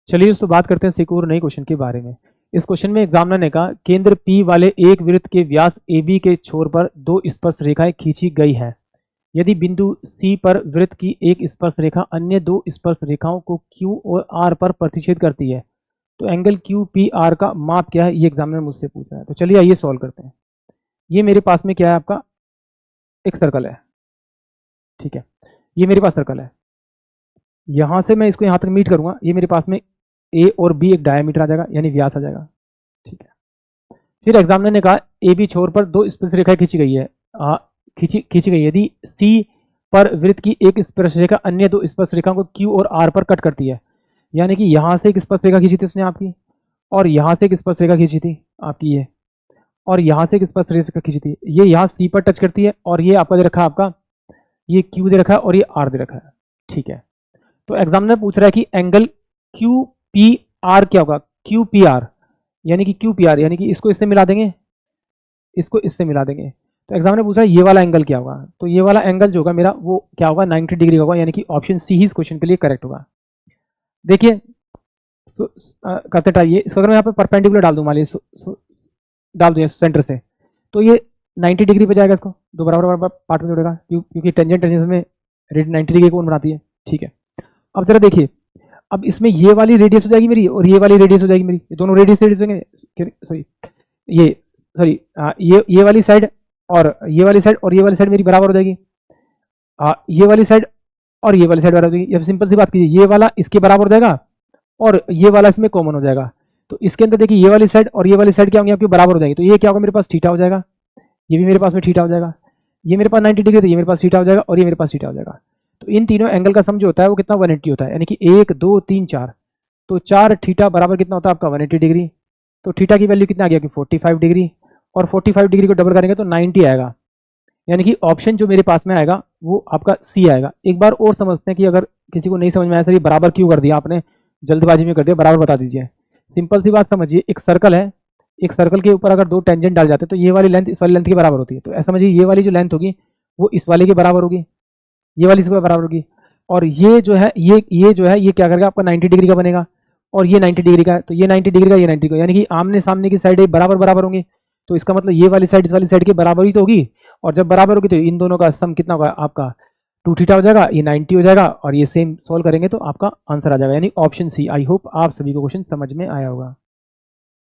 चलिए दोस्तों बात करते हैं एक और नए क्वेश्चन के बारे में। इस क्वेश्चन में एग्जामिनर ने कहा केंद्र P वाले एक वृत्त के व्यास AB के छोर पर दो स्पर्श रेखाएं खींची गई है। यदि बिंदु C पर वृत्त की एक स्पर्श रेखा अन्य दो स्पर्श रेखाओं को Q और R पर प्रतिच्छेद करती है तो एंगल QPR का माप क्या है, ये एग्जामिनर मुझसे पूछ रहा है। तो चलिए आइए सॉल्व करते हैं। ये मेरे पास में क्या है, आपका एक सर्कल है, ठीक है। ये मेरे पास सर्कल है, यहां से मैं इसको यहां तक मीट करूंगा, ये मेरे पास में A और B एक डायमीटर आ जाएगा यानी व्यास आ जाएगा, ठीक है। फिर एग्जामिनर ने कहा AB छोर पर दो स्पर्श रेखाएं खींची गई है, खींची गई है। यदि C पर वृत्त की एक स्पर्श रेखा अन्य दो स्पर्श रेखाओं को Q और R पर कट करती है, यानी कि यहां से एक स्पर्श रेखा खींची थी उसने आपकी, और यहां से एक स्पर्श रेखा खींची थी आपकी ये, और यहां से एक स्पर्श रेखा खींची थी, ये यहाँ C पर टच करती है, और ये आपका दे रखा है, आपका ये Q दे रखा है और ये R दे रखा है, ठीक है। तो एग्जामिनर पूछ रहा है कि एंगल QPR क्या होगा, QPR यानी कि QPR यानी कि इसको इससे मिला देंगे, इसको इससे मिला देंगे। तो एग्जामिनर पूछ रहा है ये वाला एंगल क्या होगा, तो ये वाला एंगल जो होगा मेरा वो क्या होगा, 90 डिग्री होगा, यानी कि ऑप्शन सी ही इस क्वेश्चन के लिए करेक्ट होगा। देखिए करते ट्राई, इसको अगर मैं यहाँ पे परपेंडिकुलर डाल दूं, मान लीजिए डाल दूं सेंटर से, तो ये 90 डिग्री पे जाएगा, इसको दो बराबर पार्ट में जोड़ेगा, क्योंकि टेंजेंट टेंजेंट में 90 डिग्री कौन बनाती है, ठीक है। अब जरा देखिए, अब इसमें ये वाली रेडियस हो जाएगी मेरी और ये वाली रेडियस हो जाएगी मेरी, ये दोनों रेडियस होंगे, सॉरी ये वाली साइड और ये वाली साइड और ये वाली साइड मेरी बराबर हो जाएगी, ये वाली साइड और ये वाली साइड बराबर हो जाएगी। अब सिंपल सी बात कीजिए, ये वाला इसके बराबर हो जाएगा और ये वाला इसमें कॉमन हो जाएगा, तो इसके अंदर देखिए ये वाली साइड और ये वाली साइड क्या होंगी, आपके बराबर हो जाएगी। तो ये क्या होगा, मेरे पास थीटा हो जाएगा, ये भी मेरे पास में थीटा हो जाएगा, ये मेरे पास 90 डिग्री, तो ये मेरे पास थीटा हो जाएगा और ये मेरे पास थीटा हो जाएगा। तो इन तीनों एंगल का सम जो होता है वो कितना 180 होता है, यानी कि 1 2 3 4, तो 4 थीटा बराबर कितना होता है आपका 180 डिग्री। तो थीटा की वैल्यू कितना आ गया कि 45 डिग्री, और 45 डिग्री को डबल करेंगे तो 90 आएगा, यानी कि ऑप्शन जो मेरे पास में आएगा वो आपका सी आएगा। एक बार और समझते हैं कि अगर किसी को नहीं समझ में आया सर ये बराबर क्यों कर दिया आपने, जल्दबाजी में कर दिया, बराबर बता दीजिए। सिंपल सी बात समझिए, एक सर्कल है, एक सर्कल के ऊपर अगर दो टेंजेंट डाल जाते हैं तो ये वाली लेंथ इस वाली लेंथ के बराबर होती है, तो ऐसा समझिए ये वाली जो लेंथ होगी वो इस वाले के बराबर होगी, ये वाली इसके बराबर होगी, और ये जो है ये जो है ये क्या करेगा आपका 90 डिग्री का बनेगा, और ये 90 डिग्री का है, तो ये 90 डिग्री का, ये 90 का, यानी कि आमने सामने की साइड बराबर बराबर होंगे, तो इसका मतलब ये वाली साइड इस वाली साइड के बराबर ही तो होगी, और जब बराबर होगी तो इन दोनों का सम कितना होगा आपका 2 थीटा हो जाएगा, ये 90 हो जाएगा, और ये सेम सोल्व करेंगे तो आपका आंसर आ जाएगा, यानी ऑप्शन सी। आई होप आप सभी को क्वेश्चन समझ में आया होगा।